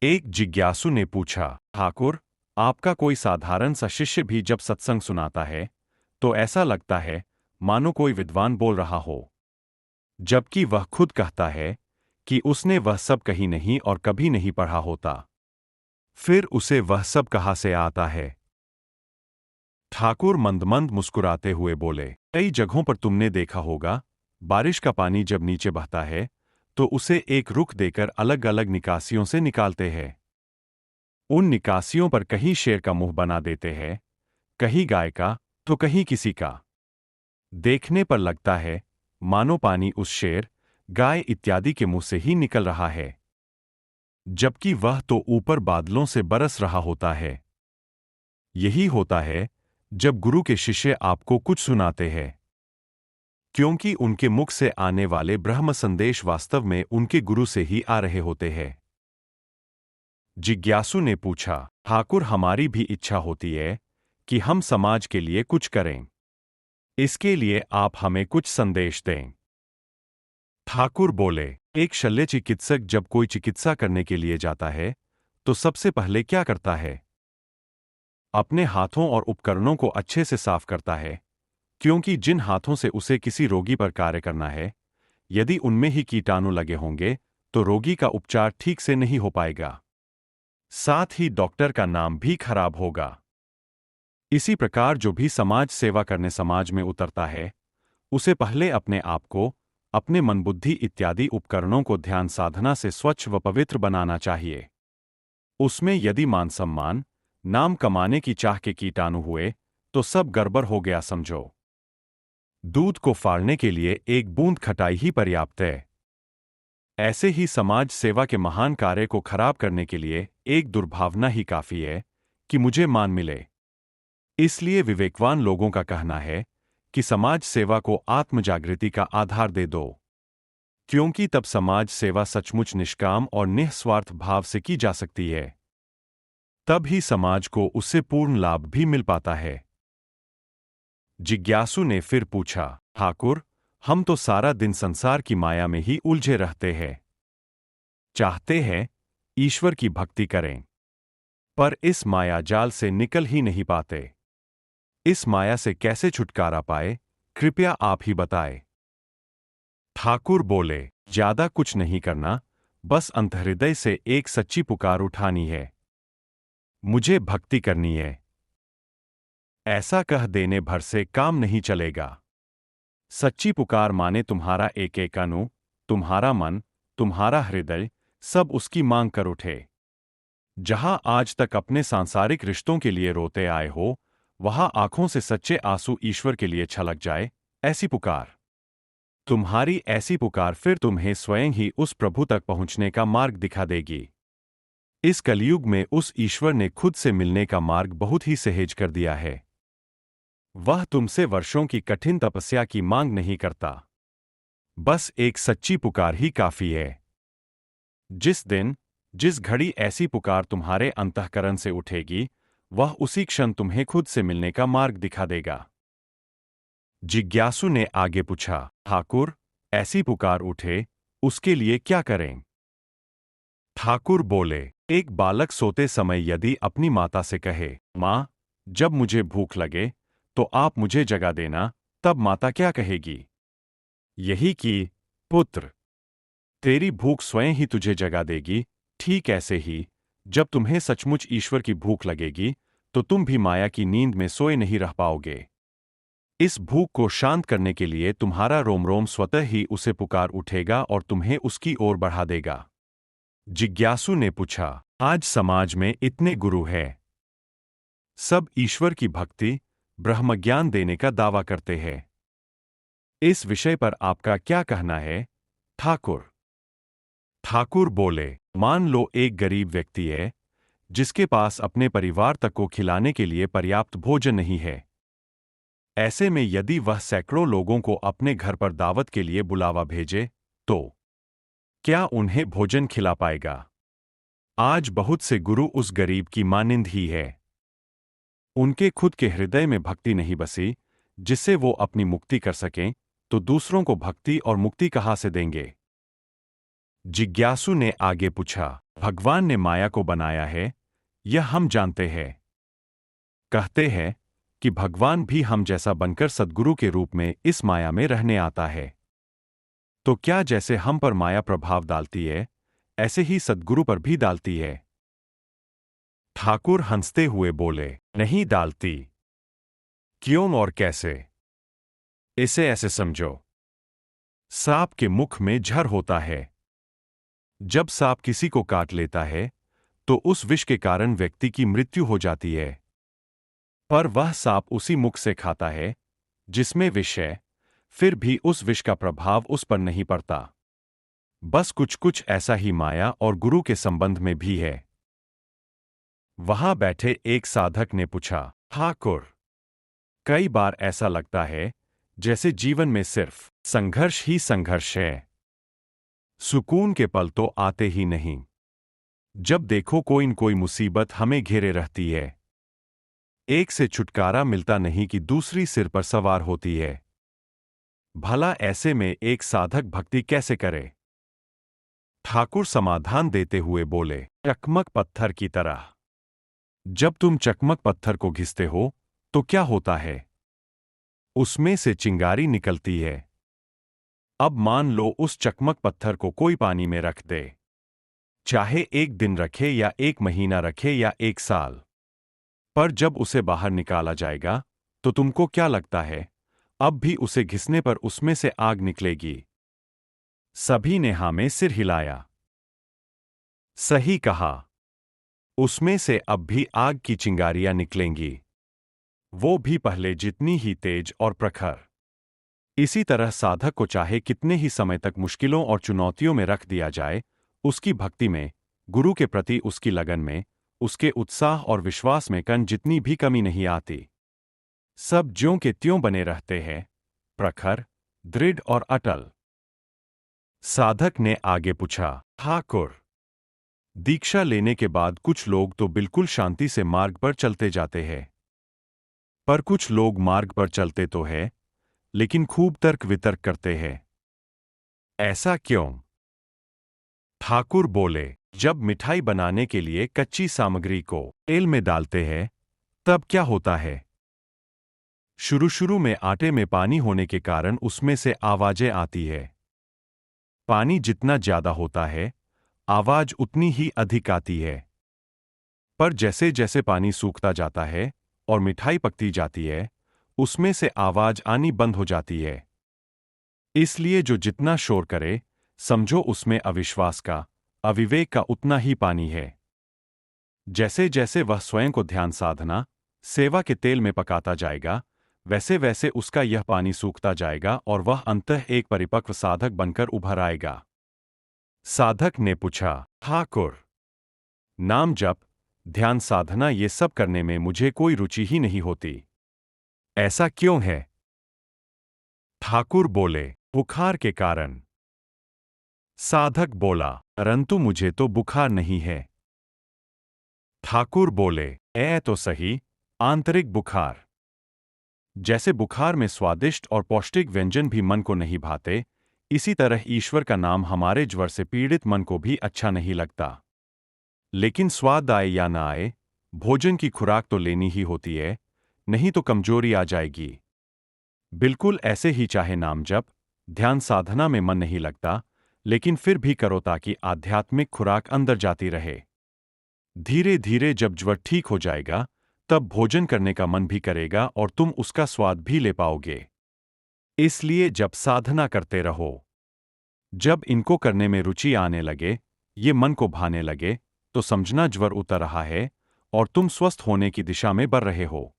एक जिज्ञासु ने पूछा, ठाकुर, आपका कोई साधारण सा शिष्य भी जब सत्संग सुनाता है तो ऐसा लगता है मानो कोई विद्वान बोल रहा हो, जबकि वह खुद कहता है कि उसने वह सब कहीं नहीं और कभी नहीं पढ़ा होता। फिर उसे वह सब कहाँ से आता है? ठाकुर मंद-मंद मुस्कुराते हुए बोले, कई जगहों पर तुमने देखा होगा, बारिश का पानी जब नीचे बहता है तो उसे एक रुख देकर अलग-अलग निकासियों से निकालते हैं। उन निकासियों पर कहीं शेर का मुंह बना देते हैं, कहीं गाय का, तो कहीं किसी का। देखने पर लगता है मानो पानी उस शेर, गाय इत्यादि के मुंह से ही निकल रहा है, जबकि वह तो ऊपर बादलों से बरस रहा होता है। यही होता है जब गुरु के शिष्य आपको कुछ सुनाते हैं, क्योंकि उनके मुख से आने वाले ब्रह्म संदेश वास्तव में उनके गुरु से ही आ रहे होते हैं। जिज्ञासु ने पूछा, ठाकुर, हमारी भी इच्छा होती है कि हम समाज के लिए कुछ करें। इसके लिए आप हमें कुछ संदेश दें। ठाकुर बोले, एक शल्य चिकित्सक जब कोई चिकित्सा करने के लिए जाता है तो सबसे पहले क्या करता है? अपने हाथों और उपकरणों को अच्छे से साफ करता है, क्योंकि जिन हाथों से उसे किसी रोगी पर कार्य करना है, यदि उनमें ही कीटाणु लगे होंगे तो रोगी का उपचार ठीक से नहीं हो पाएगा। साथ ही डॉक्टर का नाम भी खराब होगा। इसी प्रकार जो भी समाज सेवा करने समाज में उतरता है, उसे पहले अपने आप को, अपने मन बुद्धि इत्यादि उपकरणों को ध्यान साधना से स्वच्छ व पवित्र बनाना चाहिए। उसमें यदि मान सम्मान, नाम कमाने की चाह के कीटाणु हुए तो सब गड़बड़ हो गया समझो। दूध को फाड़ने के लिए एक बूंद खटाई ही पर्याप्त है। ऐसे ही समाज सेवा के महान कार्य को खराब करने के लिए एक दुर्भावना ही काफी है कि मुझे मान मिले। इसलिए विवेकवान लोगों का कहना है कि समाज सेवा को आत्मजागृति का आधार दे दो, क्योंकि तब समाज सेवा सचमुच निष्काम और निस्वार्थ भाव से की जा सकती है। तब ही समाज को उससे पूर्ण लाभ भी मिल पाता है। जिज्ञासु ने फिर पूछा, ठाकुर, हम तो सारा दिन संसार की माया में ही उलझे रहते हैं। चाहते हैं ईश्वर की भक्ति करें, पर इस माया जाल से निकल ही नहीं पाते। इस माया से कैसे छुटकारा पाए, कृपया आप ही बताएं। ठाकुर बोले, ज्यादा कुछ नहीं करना, बस अंतर्हृदय से एक सच्ची पुकार उठानी है। मुझे भक्ति करनी है। ऐसा कह देने भर से काम नहीं चलेगा। सच्ची पुकार माने तुम्हारा एक एक अणु, तुम्हारा मन, तुम्हारा हृदय, सब उसकी मांग कर उठे। जहां आज तक अपने सांसारिक रिश्तों के लिए रोते आए हो, वहां आंखों से सच्चे आंसू ईश्वर के लिए छलक जाए, ऐसी पुकार। तुम्हारी ऐसी पुकार फिर तुम्हें स्वयं ही उस प्रभु तक पहुंचने का मार्ग दिखा देगी। इस कलयुग में उस ईश्वर ने खुद से मिलने का मार्ग बहुत ही सहज कर दिया है। वह तुमसे वर्षों की कठिन तपस्या की मांग नहीं करता। बस एक सच्ची पुकार ही काफी है। जिस दिन, जिस घड़ी ऐसी पुकार तुम्हारे अंतःकरण से उठेगी, वह उसी क्षण तुम्हें खुद से मिलने का मार्ग दिखा देगा। जिज्ञासु ने आगे पूछा, ठाकुर, ऐसी पुकार उठे, उसके लिए क्या करें? ठाकुर बोले, एक बालक सोते समय यदि अपनी माता से कहे, माँ, जब मुझे भूख लगे तो आप मुझे जगा देना, तब माता क्या कहेगी? यही कि, पुत्र, तेरी भूख स्वयं ही तुझे जगा देगी। ठीक ऐसे ही, जब तुम्हें सचमुच ईश्वर की भूख लगेगी, तो तुम भी माया की नींद में सोए नहीं रह पाओगे। इस भूख को शांत करने के लिए तुम्हारा रोम रोम स्वतः ही उसे पुकार उठेगा और तुम्हें उसकी ओर बढ़ा देगा। जिज्ञासु ने पूछा, आज समाज में इतने गुरु हैं, सब ईश्वर की भक्ति, ब्रह्मज्ञान देने का दावा करते हैं। इस विषय पर आपका क्या कहना है, ठाकुर? ठाकुर बोले, मान लो एक गरीब व्यक्ति है, जिसके पास अपने परिवार तक को खिलाने के लिए पर्याप्त भोजन नहीं है। ऐसे में यदि वह सैकड़ों लोगों को अपने घर पर दावत के लिए बुलावा भेजे, तो क्या उन्हें भोजन खिला पाएगा? आज बहुत से गुरु उस गरीब की मानिंद ही है। उनके खुद के हृदय में भक्ति नहीं बसी, जिससे वो अपनी मुक्ति कर सकें, तो दूसरों को भक्ति और मुक्ति कहाँ से देंगे? जिज्ञासु ने आगे पूछा, भगवान ने माया को बनाया है, यह हम जानते हैं। कहते हैं कि भगवान भी हम जैसा बनकर सद्गुरु के रूप में इस माया में रहने आता है। तो क्या जैसे हम पर माया प्रभाव डालती है, ऐसे ही सद्गुरु पर भी डालती है? ठाकुर हंसते हुए बोले, नहीं डालती। क्यों और कैसे? इसे ऐसे समझो। सांप के मुख में जहर होता है। जब सांप किसी को काट लेता है तो उस विष के कारण व्यक्ति की मृत्यु हो जाती है। पर वह सांप उसी मुख से खाता है जिसमें विष है, फिर भी उस विष का प्रभाव उस पर नहीं पड़ता। बस कुछ कुछ ऐसा ही माया और गुरु के संबंध में भी है। वहां बैठे एक साधक ने पूछा, ठाकुर, कई बार ऐसा लगता है जैसे जीवन में सिर्फ संघर्ष ही संघर्ष है। सुकून के पल तो आते ही नहीं। जब देखो कोई न कोई मुसीबत हमें घेरे रहती है। एक से छुटकारा मिलता नहीं कि दूसरी सिर पर सवार होती है। भला ऐसे में एक साधक भक्ति कैसे करे? ठाकुर समाधान देते हुए बोले, चकमक पत्थर की तरह। जब तुम चकमक पत्थर को घिसते हो तो क्या होता है? उसमें से चिंगारी निकलती है। अब मान लो उस चकमक पत्थर को कोई पानी में रख दे, चाहे एक दिन रखे या एक महीना रखे या एक साल, पर जब उसे बाहर निकाला जाएगा तो तुमको क्या लगता है, अब भी उसे घिसने पर उसमें से आग निकलेगी? सभी ने हाँ में सिर हिलाया। सही कहा। उसमें से अब भी आग की चिंगारियां निकलेंगी, वो भी पहले जितनी ही तेज और प्रखर। इसी तरह साधक को चाहे कितने ही समय तक मुश्किलों और चुनौतियों में रख दिया जाए, उसकी भक्ति में, गुरु के प्रति उसकी लगन में, उसके उत्साह और विश्वास में कण जितनी भी कमी नहीं आती। सब ज्यों के त्यों बने रहते हैं, प्रखर, दृढ़ और अटल। साधक ने आगे पूछा, ठाकुर, दीक्षा लेने के बाद कुछ लोग तो बिल्कुल शांति से मार्ग पर चलते जाते हैं, पर कुछ लोग मार्ग पर चलते तो है लेकिन खूब तर्क वितर्क करते हैं। ऐसा क्यों? ठाकुर बोले, जब मिठाई बनाने के लिए कच्ची सामग्री को तेल में डालते हैं तब क्या होता है? शुरू शुरू में आटे में पानी होने के कारण उसमें से आवाजें आती है। पानी जितना ज्यादा होता है, आवाज उतनी ही अधिक आती है। पर जैसे जैसे पानी सूखता जाता है और मिठाई पकती जाती है, उसमें से आवाज आनी बंद हो जाती है। इसलिए जो जितना शोर करे, समझो उसमें अविश्वास का, अविवेक का उतना ही पानी है। जैसे जैसे वह स्वयं को ध्यान साधना, सेवा के तेल में पकाता जाएगा, वैसे वैसे उसका यह पानी सूखता जाएगा और वह अंततः एक परिपक्व साधक बनकर उभर आएगा। साधक ने पूछा, ठाकुर, नाम जप, ध्यान साधना ये सब करने में मुझे कोई रुचि ही नहीं होती। ऐसा क्यों है? ठाकुर बोले, बुखार के कारण। साधक बोला, परंतु मुझे तो बुखार नहीं है। ठाकुर बोले, तो सही, आंतरिक बुखार। जैसे बुखार में स्वादिष्ट और पौष्टिक व्यंजन भी मन को नहीं भाते, इसी तरह ईश्वर का नाम हमारे ज्वर से पीड़ित मन को भी अच्छा नहीं लगता। लेकिन स्वाद आए या ना आए, भोजन की खुराक तो लेनी ही होती है, नहीं तो कमजोरी आ जाएगी। बिल्कुल ऐसे ही चाहे नाम जप, ध्यान साधना में मन नहीं लगता, लेकिन फिर भी करो ताकि आध्यात्मिक खुराक अंदर जाती रहे। धीरे धीरे जब ज्वर ठीक हो जाएगा, तब भोजन करने का मन भी करेगा और तुम उसका स्वाद भी ले पाओगे। इसलिए जब साधना करते रहो, जब इनको करने में रुचि आने लगे, ये मन को भाने लगे, तो समझना ज्वर उतर रहा है और तुम स्वस्थ होने की दिशा में बढ़ रहे हो।